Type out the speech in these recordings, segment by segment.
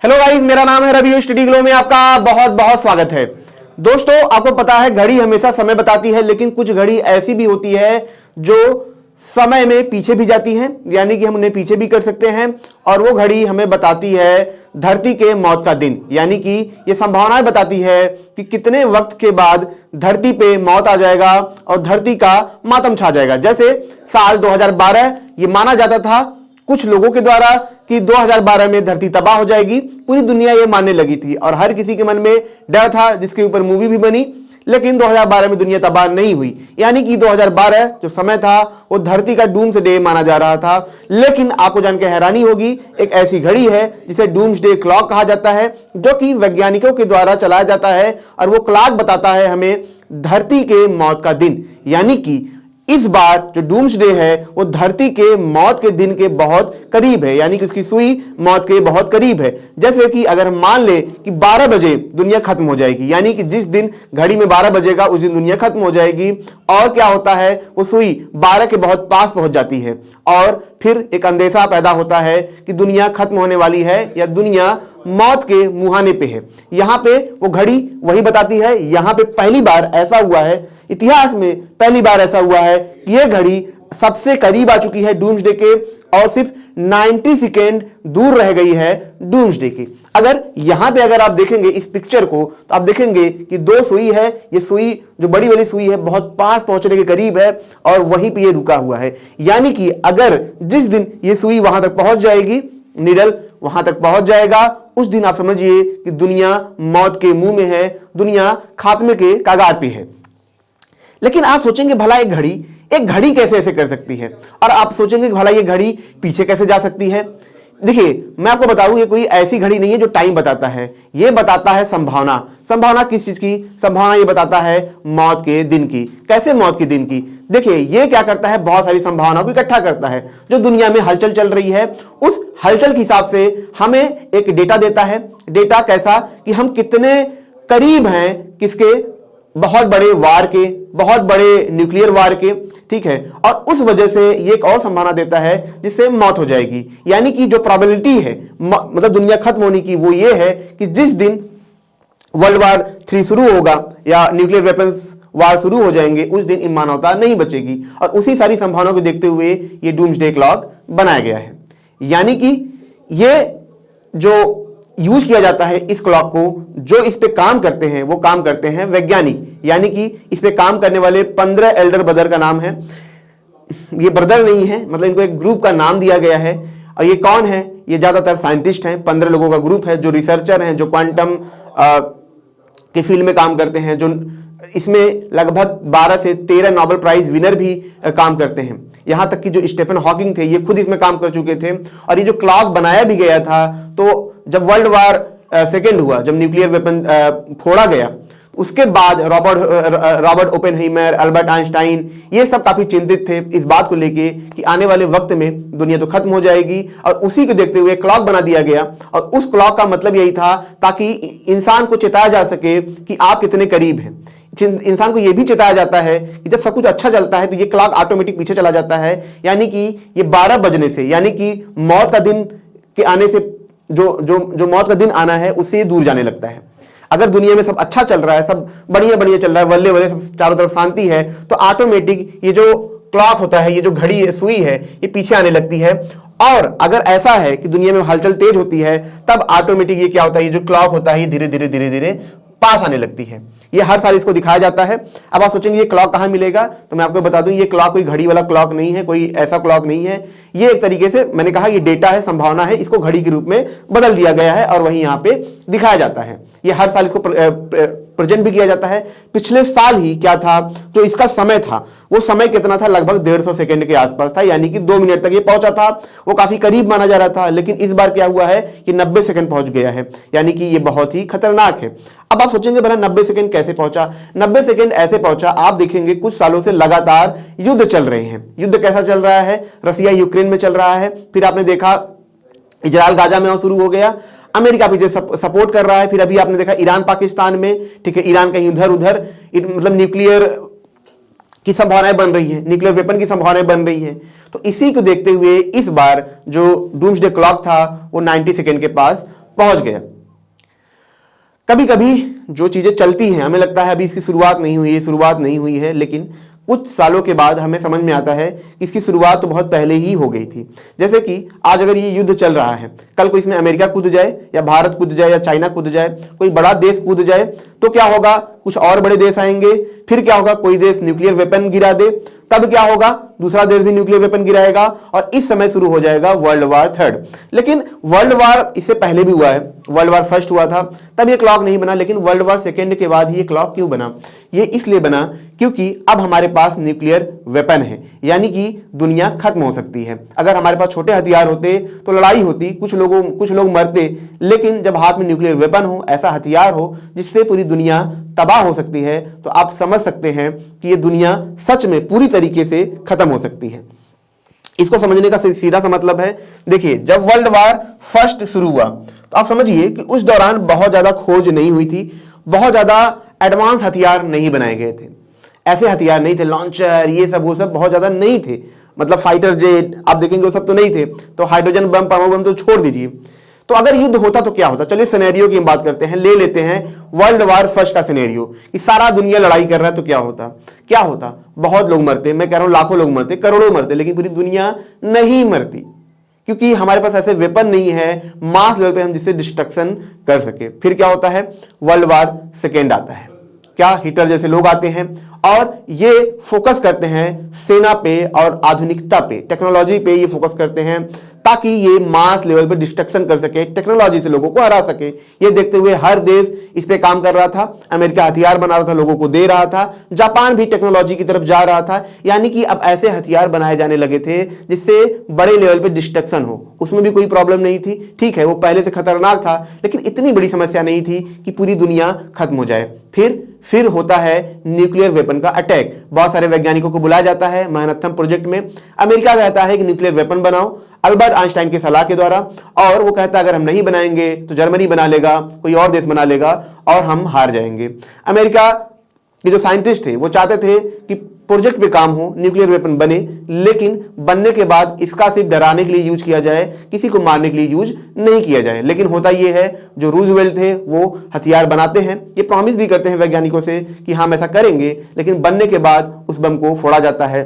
Hello guys, मेरा नाम है रवि। स्टडी ग्लो में आपका बहुत बहुत स्वागत है। दोस्तों, आपको पता है घड़ी हमेशा समय बताती है, लेकिन कुछ घड़ी ऐसी भी होती है जो समय में पीछे भी जाती है, यानी कि हम उन्हें पीछे भी कर सकते हैं। और वो घड़ी हमें बताती है धरती के मौत का दिन, यानी कि ये संभावनाएं बताती है कि कितने वक्त के बाद धरती पे मौत आ जाएगा और धरती का मातम छा जाएगा। जैसे साल 2012 ये माना जाता था कुछ लोगों के द्वारा कि 2012 में धरती तबाह हो जाएगी। पूरी दुनिया ये मानने लगी थी और हर किसी के मन में डर था, जिसके ऊपर मूवी भी बनी। लेकिन 2012 में दुनिया तबाह नहीं हुई, यानी कि 2012 जो समय था वो धरती का डूम्सडे माना जा रहा था। लेकिन आपको जानकर हैरानी होगी, एक ऐसी घड़ी है जिसे डूम्सडे क्लॉक कहा जाता है, जो कि वैज्ञानिकों के द्वारा चलाया जाता है और वो क्लॉक बताता है हमें धरती के मौत का दिन। यानी कि इस बार जो डूम्सडे है वो धरती के मौत के दिन के बहुत करीब है, यानी कि उसकी सुई मौत के बहुत करीब है। जैसे कि अगर मान ले कि 12 बजे दुनिया खत्म हो जाएगी, यानी कि जिस दिन घड़ी में 12 बजेगा उस दिन दुनिया खत्म हो जाएगी। और क्या होता है, वो सुई 12 के बहुत पास पहुंच जाती है और फिर एक अंदेशा पैदा होता है कि दुनिया खत्म होने वाली है या दुनिया मौत के मुहाने पे है। यहां पे वो घड़ी वही बताती है। यहां पे पहली बार ऐसा हुआ है, इतिहास में पहली बार ऐसा हुआ है कि ये घड़ी सबसे करीब आ चुकी है डूम्सडे के और सिर्फ 90 सेकेंड दूर रह गई है डूम्सडे की। अगर यहां पे अगर आप देखेंगे इस पिक्चर को तो आप देखेंगे कि दो सुई है। ये सुई जो बड़ी वाली सुई है बहुत पास पहुंचने के करीब है और वहीं पे ये रुका हुआ है। यानी कि अगर जिस दिन ये सुई वहां तक पहुंच जाएगी, निडल वहां तक पहुंच जाएगा, उस दिन आप समझिए कि दुनिया मौत के मुंह में है, दुनिया खात्मे के कगार पे है। लेकिन आप सोचेंगे भला एक घड़ी कैसे ऐसे कर सकती है, और आप सोचेंगे भला ये घड़ी पीछे कैसे जा सकती है। देखिए, मैं आपको बताऊं, ये कोई ऐसी घड़ी नहीं है जो टाइम बताता है, ये बताता है संभावना। संभावना किस चीज की? संभावना ये बताता है मौत के दिन की। कैसे मौत के दिन की? देखिए, ये क्या करता है, बहुत सारी संभावनाओं को इकट्ठा करता है। जो दुनिया में हलचल चल रही है उस हलचल के हिसाब से हमें एक डेटा देता है। डेटा कैसा कि हम कितने करीब हैं किसके, बहुत बड़े वार के, बहुत बड़े न्यूक्लियर वार के, ठीक है। और उस वजह से ये एक और संभावना देता है जिससे मौत हो जाएगी। यानी कि जो प्रोबेबिलिटी है मतलब दुनिया खत्म होने की, वो ये है कि जिस दिन वर्ल्ड वार 3 शुरू होगा या न्यूक्लियर वेपन्स वार शुरू हो जाएंगे, उस दिन मानवता नहीं बचेगी। और उसी सारी संभावनाओं को देखते हुए ये डूम्सडे क्लॉक बनाया गया है। यानी कि ये जो यूज किया जाता है इस क्लॉक को, जो इस पे काम करते हैं वो काम करते हैं वैज्ञानिक। यानी कि इस पे काम करने वाले 15 एल्डर ब्रदर का नाम है। ये ब्रदर नहीं है, मतलब इनको एक ग्रुप का नाम दिया गया है। और ये कौन है? ये ज्यादातर साइंटिस्ट हैं। 15 लोगों का ग्रुप है जो रिसर्चर हैं, जो क्वांटम के फील्ड में काम करते हैं, जो इसमें लगभग 12 से 13 नोबेल प्राइज विनर भी काम करते हैं। यहां तक कि जो स्टीफन हॉकिंग थे ये खुद इसमें काम कर चुके थे। और ये जो क्लॉक बनाया भी गया था, तो जब वर्ल्ड वार सेकेंड हुआ, जब न्यूक्लियर वेपन फोड़ा गया, उसके बाद रॉबर्ट ओपेनहाइमर, अल्बर्ट आइंस्टाइन, ये सब काफी चिंतित थे इस बात को लेके कि आने वाले वक्त में दुनिया तो खत्म हो जाएगी। और उसी को देखते हुए क्लॉक बना दिया गया। और उस क्लॉक का मतलब यही था ताकि इंसान को चेताया जा सके कि आप कितने करीब हैं। इंसान को यह भी चेताया जाता है कि जब सब कुछ अच्छा चलता है तो ये क्लॉक ऑटोमेटिक पीछे चला जाता है। यानी कि ये 12 बजने से, यानी कि मौत का दिन के आने से, जो मौत का दिन आना है उससे दूर जाने लगता है। अगर दुनिया में सब अच्छा चल रहा है, सब बढ़िया बढ़िया चल रहा है, वल्ले वल्ले सब चारों तरफ शांति है, तो ऑटोमेटिक ये जो क्लॉक होता है, ये जो घड़ी है, सुई है, ये पीछे आने लगती है। और अगर ऐसा है कि दुनिया में हलचल तेज होती है, तब ऑटोमेटिक ये क्या होता है, ये जो क्लॉक होता है धीरे धीरे धीरे धीरे पास आने लगती है। ये हर साल इसको दिखाया जाता है। अब आप सोचेंगे ये क्लॉक कहां मिलेगा, तो मैं आपको बता दूं ये क्लॉक कोई घड़ी वाला क्लॉक नहीं है, कोई ऐसा क्लॉक नहीं है। ये एक तरीके से मैंने कहा ये डेटा है, संभावना है, इसको घड़ी के रूप में बदल दिया गया है और वही यहां पे दिखाया जाता है। ये हर साल इसको प्रेजेंट भी किया जाता है। पिछले साल ही क्या था, जो इसका समय था वो समय कितना था, लगभग 150 सेकंड के आसपास था, यानी कि 2 मिनट तक ये पहुंचा था। वो काफी करीब माना जा रहा था, लेकिन इस बार क्या हुआ है कि 90 सेकंड पहुंच गया है, यानी कि ये बहुत ही खतरनाक है। अब आप सोचेंगे भला 90 सेकंड कैसे पहुंचा? 90 सेकंड ऐसे पहुंचा, आप देखेंगे कुछ सालों से लगातार युद्ध चल रहे हैं। युद्ध कैसा चल रहा है? रसिया यूक्रेन में चल रहा है, फिर आपने देखा इजराइल गाजा में शुरू हो गया, अमेरिका पीछे सपोर्ट कर रहा है, फिर अभी आपने देखा ईरान पाकिस्तान में, ठीक है, ईरान कहीं उधर उधर, मतलब न्यूक्लियर की संभावनाएं बन रही है, न्यूक्लियर वेपन की संभावनाएं बन रही है। तो इसी को देखते हुए इस बार जो डूम्सडे क्लॉक था वो 90 सेकेंड के पास पहुंच गया। कभी कभी जो चीजें चलती हैं हमें लगता है अभी इसकी शुरुआत नहीं हुई है, लेकिन कुछ सालों के बाद हमें समझ में आता है कि इसकी शुरुआत तो बहुत पहले ही हो गई थी। जैसे कि आज अगर ये युद्ध चल रहा है, कल को इसमें अमेरिका कूद जाए या भारत कूद जाए या चाइना कूद जाए, कोई बड़ा देश कूद जाए, तो क्या होगा, कुछ और बड़े देश आएंगे, फिर क्या होगा, कोई देश न्यूक्लियर वेपन गिरा दे, तब क्या होगा, दूसरा देश भी न्यूक्लियर वेपन गिराएगा और इस समय शुरू हो जाएगा वर्ल्ड वार थर्ड। लेकिन वर्ल्ड वार इससे पहले भी हुआ है, वर्ल्ड वार फर्स्ट हुआ था तब ये क्लॉक नहीं बना, लेकिन वर्ल्ड वार सेकेंड के बाद ही ये क्लॉक क्यों बना? ये इसलिए बना क्योंकि अब हमारे पास न्यूक्लियर वेपन है, यानी कि दुनिया खत्म हो सकती है। अगर हमारे पास छोटे हथियार होते तो लड़ाई होती, कुछ लोग मरते, लेकिन जब हाथ में न्यूक्लियर वेपन हो, ऐसा हथियार हो जिससे पूरी दुनिया तबाह हो सकती है, तो आप समझ सकते हैं कि ये दुनिया सच में पूरी तरीके से खत्म हो सकती है। इसको समझने का सीधा सा मतलब है, देखिए जब वर्ल्ड वार फर्स्ट शुरू हुआ तो आप समझिए कि उस दौरान बहुत ज्यादा खोज नहीं हुई थी, बहुत ज्यादा एडवांस हथियार नहीं बनाए गए थे, ऐसे हथियार नहीं थे, लॉन्चर ये सब वो सब बहुत ज्यादा नहीं थे, मतलब फाइटर जेट आप देखेंगे वो सब तो नहीं थे, तो हाइड्रोजन बम, परमाणु बम तो छोड़ दीजिए। तो अगर युद्ध होता तो क्या होता? चलिए सिनेरियो की हम बात करते हैं, ले लेते हैं वर्ल्ड वार फर्स्ट का सिनेरियो कि सारा दुनिया लड़ाई कर रहा है, तो क्या होता? बहुत लोग मरते, मैं कह रहा हूं लाखों लोग मरते, करोड़ों मरते, लेकिन पूरी दुनिया नहीं मरती, क्योंकि हमारे पास ऐसे वेपन नहीं है मास लेवल पे हम जिससे डिस्ट्रक्शन कर सके। फिर क्या होता है? वर्ल्ड वार सेकेंड आता है। क्या हिटलर जैसे लोग आते हैं और ये फोकस करते हैं सेना पे और आधुनिकता पे, टेक्नोलॉजी पे ये फोकस करते हैं ताकि ये मास लेवल पे डिस्ट्रक्शन कर सके, टेक्नोलॉजी से लोगों को हरा सके। ये देखते हुए हर देश इस पे काम कर रहा था, अमेरिका हथियार बना रहा था, लोगों को दे रहा था, जापान भी टेक्नोलॉजी की तरफ जा रहा था, यानी कि अब ऐसे हथियार बनाए जाने लगे थे जिससे बड़े लेवल पे डिस्ट्रक्शन हो। उसमें भी कोई प्रॉब्लम नहीं थी, ठीक है वो पहले से खतरनाक था, लेकिन इतनी बड़ी समस्या नहीं थी कि पूरी दुनिया खत्म हो जाए। फिर होता है न्यूक्लियर वेपन का अटैक। बहुत सारे वैज्ञानिकों को बुलाया जाता है मैनहट्टन प्रोजेक्ट में। अमेरिका कहता है कि न्यूक्लियर वेपन बनाओ अल्बर्ट आइंस्टाइन की सलाह के द्वारा, और वो कहता है अगर हम नहीं बनाएंगे तो जर्मनी बना लेगा, कोई और देश बना लेगा और हम हार जाएंगे। अमेरिका के जो साइंटिस्ट थे वो चाहते थे कि प्रोजेक्ट पे काम हो, न्यूक्लियर वेपन बने, लेकिन बनने के बाद इसका सिर्फ डराने के लिए यूज किया जाए, किसी को मारने के लिए यूज नहीं किया जाए। लेकिन होता यह है, जो रूजवेल्ट थे वो हथियार बनाते हैं, ये प्रॉमिस भी करते हैं वैज्ञानिकों से कि हम ऐसा करेंगे, लेकिन बनने के बाद उस बम को फोड़ा जाता है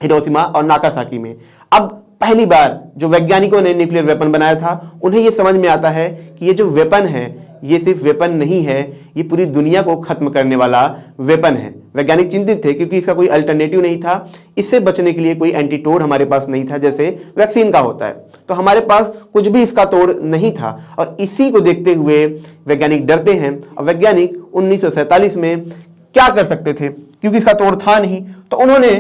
हिरोशिमा और नागासाकी में। अब पहली बार जो वैज्ञानिकों ने न्यूक्लियर वेपन बनाया था उन्हें यह समझ में आता है कि ये जो वेपन है ये सिर्फ वेपन नहीं है, ये पूरी दुनिया को खत्म करने वाला वेपन है। वैज्ञानिक चिंतित थे क्योंकि इसका कोई अल्टरनेटिव नहीं था, इससे बचने के लिए कोई एंटीटोड हमारे पास नहीं था जैसे वैक्सीन का होता है, तो हमारे पास कुछ भी इसका तोड़ नहीं था। और इसी को देखते हुए वैज्ञानिक डरते हैं, और वैज्ञानिक 1947 में क्या कर सकते थे क्योंकि इसका तोड़ था नहीं, तो उन्होंने,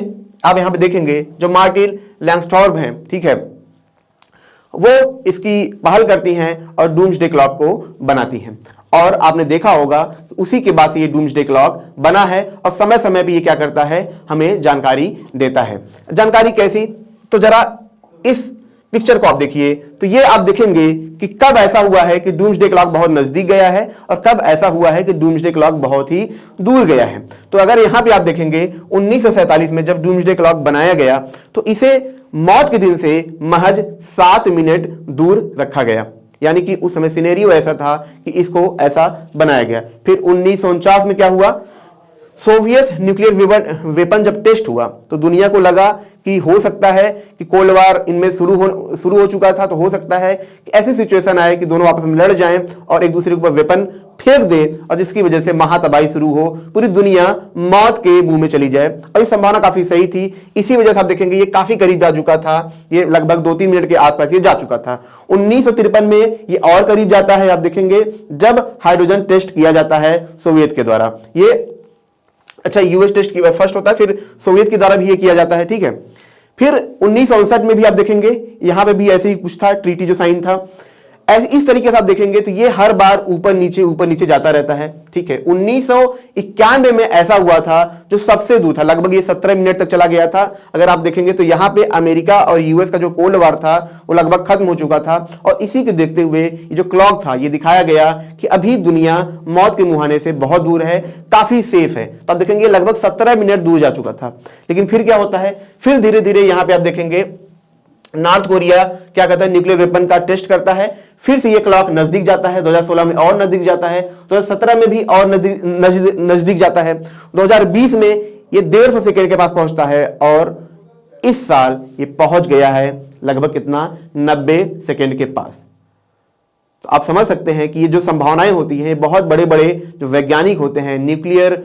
आप यहां पे देखेंगे जो मार्टिन लैंगस्टॉर्फ हैं, ठीक है, वो इसकी पहल करती हैं और डूम्सडे क्लॉक को बनाती हैं। और आपने देखा होगा उसी के बाद से ये डूम्सडे क्लॉक बना है, और समय समय पे ये क्या करता है, हमें जानकारी देता है। जानकारी कैसी? तो जरा इस पिक्चर को आप देखिए, तो ये आप देखेंगे कि कब ऐसा हुआ है कि डूम्सडे क्लॉक बहुत नजदीक गया है और कब ऐसा हुआ है कि डूम्सडे क्लॉक बहुत ही दूर गया है। तो अगर यहां पे आप देखेंगे 1947 में जब डूम्सडे क्लॉक बनाया गया तो इसे मौत के दिन से महज 7 मिनट दूर रखा गया, यानी कि उस समय सिनेरियो ऐसा था कि इसको ऐसा बनाया गया। फिर 1949 में क्या हुआ, सोवियत न्यूक्लियर वेपन जब टेस्ट हुआ तो दुनिया को लगा कि हो सकता है कि कोल्ड वार इनमें शुरू हो चुका था, तो हो सकता है कि ऐसी सिचुएशन आए कि दोनों आपस में लड़ जाएं और एक दूसरे के ऊपर वेपन फेंक दे, और जिसकी वजह से महातबाही शुरू हो, पूरी दुनिया मौत के मुंह में चली जाए। और ये संभावना काफी सही थी, इसी वजह से आप देखेंगे ये काफी करीब जा चुका था, ये लगभग 2-3 मिनट के आसपास ये जा चुका था। 1953 में ये और करीब जाता है, आप देखेंगे जब हाइड्रोजन टेस्ट किया जाता है सोवियत के द्वारा। ये अच्छा यूएस टेस्ट की फर्स्ट होता है, फिर सोवियत के द्वारा भी ये किया जाता है, ठीक है। फिर 1959 में भी आप देखेंगे यहां पे भी ऐसे ही कुछ था, ट्रीटी जो साइन था, इस तरीके से आप देखेंगे तो ये हर बार ऊपर नीचे जाता रहता है, ठीक है। 1991 में ऐसा हुआ था जो सबसे दूर था, लगभग ये 17 मिनट तक चला गया था। अगर आप देखेंगे तो यहाँ पे अमेरिका और यूएस का जो कोल्ड वार था वो लगभग खत्म हो चुका था, और इसी को देखते हुए ये जो क्लॉक था ये दिखाया गया कि अभी दुनिया मौत के मुहाने से बहुत दूर है, काफी सेफ है। तो आप देखेंगे लगभग 17 मिनट दूर जा चुका था। लेकिन फिर क्या होता है, फिर धीरे धीरे यहाँ पे आप देखेंगे नॉर्थ कोरिया क्या करता है, न्यूक्लियर वेपन का टेस्ट करता है, फिर से ये क्लॉक नजदीक जाता है, 2016 में और नजदीक जाता है, 2017 में भी और नजदीक जाता है, 2020 में ये 150 सेकेंड के पास पहुंचता है और इस साल ये पहुंच गया है लगभग कितना, 90 सेकेंड के पास। तो आप समझ सकते हैं कि ये जो संभावनाएं होती हैं, बहुत बड़े बड़े जो वैज्ञानिक होते हैं, न्यूक्लियर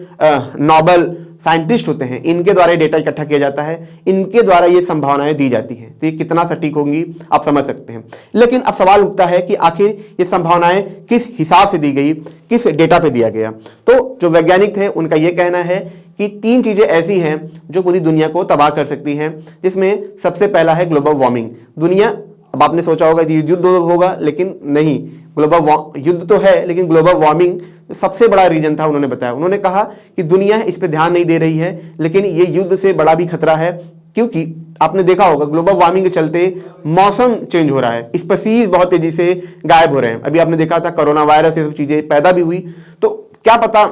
नोबेल साइंटिस्ट होते हैं, इनके द्वारा डेटा इकट्ठा किया जाता है, इनके द्वारा ये संभावनाएं दी जाती हैं। तो ये कितना सटीक होंगी आप समझ सकते हैं। लेकिन अब सवाल उठता है कि आखिर ये संभावनाएं किस हिसाब से दी गई, किस डेटा पे दिया गया। तो जो वैज्ञानिक थे उनका ये कहना है कि 3 चीजें ऐसी हैं जो पूरी दुनिया को तबाह कर सकती हैं, जिसमें सबसे पहला है ग्लोबल वार्मिंग। दुनिया, अब आपने सोचा होगा कि युद्ध होगा, लेकिन नहीं, ग्लोबल युद्ध तो है लेकिन ग्लोबल वार्मिंग सबसे बड़ा रीजन था। उन्होंने बताया, उन्होंने कहा कि दुनिया इस पे ध्यान नहीं दे रही है, लेकिन ये युद्ध से बड़ा भी खतरा है, क्योंकि आपने देखा होगा ग्लोबल वार्मिंग के चलते मौसम चेंज हो रहा है, स्पीशीज बहुत तेजी से गायब हो रहे हैं। अभी आपने देखा था कोरोना वायरस, ये सब चीजें पैदा भी हुई, तो क्या पता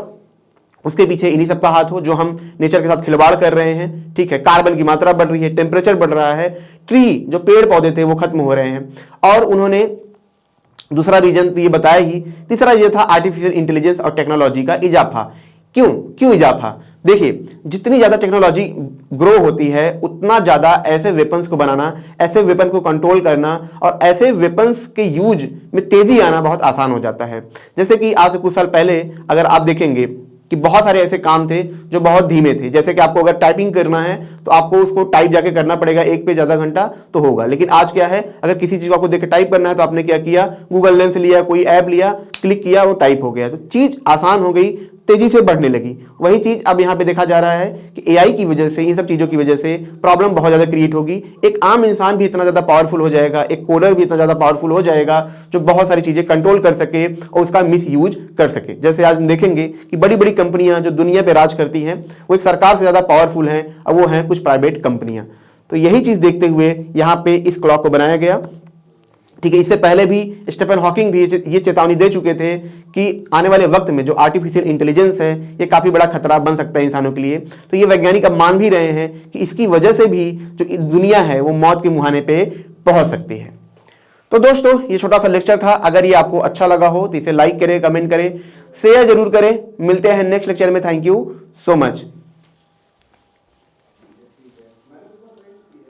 उसके पीछे इन्हीं सबका हाथ हो जो हम नेचर के साथ खिलवाड़ कर रहे हैं। ठीक है, कार्बन की मात्रा बढ़ रही है, टेम्परेचर बढ़ रहा है, ट्री जो पेड़ पौधे थे वो खत्म हो रहे हैं। और उन्होंने दूसरा रीजन तो ये बताया ही, तीसरा ये था आर्टिफिशियल इंटेलिजेंस और टेक्नोलॉजी का इजाफा। क्यों इजाफा? देखिए, जितनी ज्यादा टेक्नोलॉजी ग्रो होती है उतना ज्यादा ऐसे वेपन्स को बनाना, ऐसे वेपन को कंट्रोल करना और ऐसे वेपन्स के यूज में तेजी आना बहुत आसान हो जाता है। जैसे कि आज से कुछ साल पहले अगर आप देखेंगे कि बहुत सारे ऐसे काम थे जो बहुत धीमे थे, जैसे कि आपको अगर टाइपिंग करना है तो आपको उसको टाइप जाके करना पड़ेगा, 1 पेज आधा घंटा तो होगा। लेकिन आज क्या है, अगर किसी चीज को आपको देख के टाइप करना है तो आपने क्या किया, गूगल लेंस लिया, कोई ऐप लिया, क्लिक किया, वो टाइप हो गया। तो चीज आसान हो गई, तेजी से बढ़ने लगी। वही चीज अब यहाँ पे देखा जा रहा है कि एआई की वजह से, इन सब चीजों की वजह से प्रॉब्लम बहुत ज्यादा क्रिएट होगी। एक आम इंसान भी इतना ज्यादा पावरफुल हो जाएगा, एक कोडर भी इतना ज्यादा पावरफुल हो जाएगा जो बहुत सारी चीजें कंट्रोल कर सके और उसका मिस यूज कर सके। जैसे आज हम देखेंगे कि बड़ी बड़ी कंपनियां जो दुनिया पे राज करती हैं वो एक सरकार से ज्यादा पावरफुल हैं, और वो हैं कुछ प्राइवेट कंपनियां। तो यही चीज देखते हुए यहाँ पे इस क्लॉक को बनाया गया। ठीक है, इससे पहले भी स्टीफन हॉकिंग भी ये चेतावनी दे चुके थे कि आने वाले वक्त में जो आर्टिफिशियल इंटेलिजेंस है ये काफी बड़ा खतरा बन सकता है इंसानों के लिए। तो ये वैज्ञानिक अब मान भी रहे हैं कि इसकी वजह से भी जो दुनिया है वो मौत के मुहाने पे पहुंच सकती है। तो दोस्तों, ये छोटा सा लेक्चर था। अगर ये आपको अच्छा लगा हो तो इसे लाइक करें, कमेंट करें, शेयर जरूर करें। मिलते हैं नेक्स्ट लेक्चर में। Thank you so much.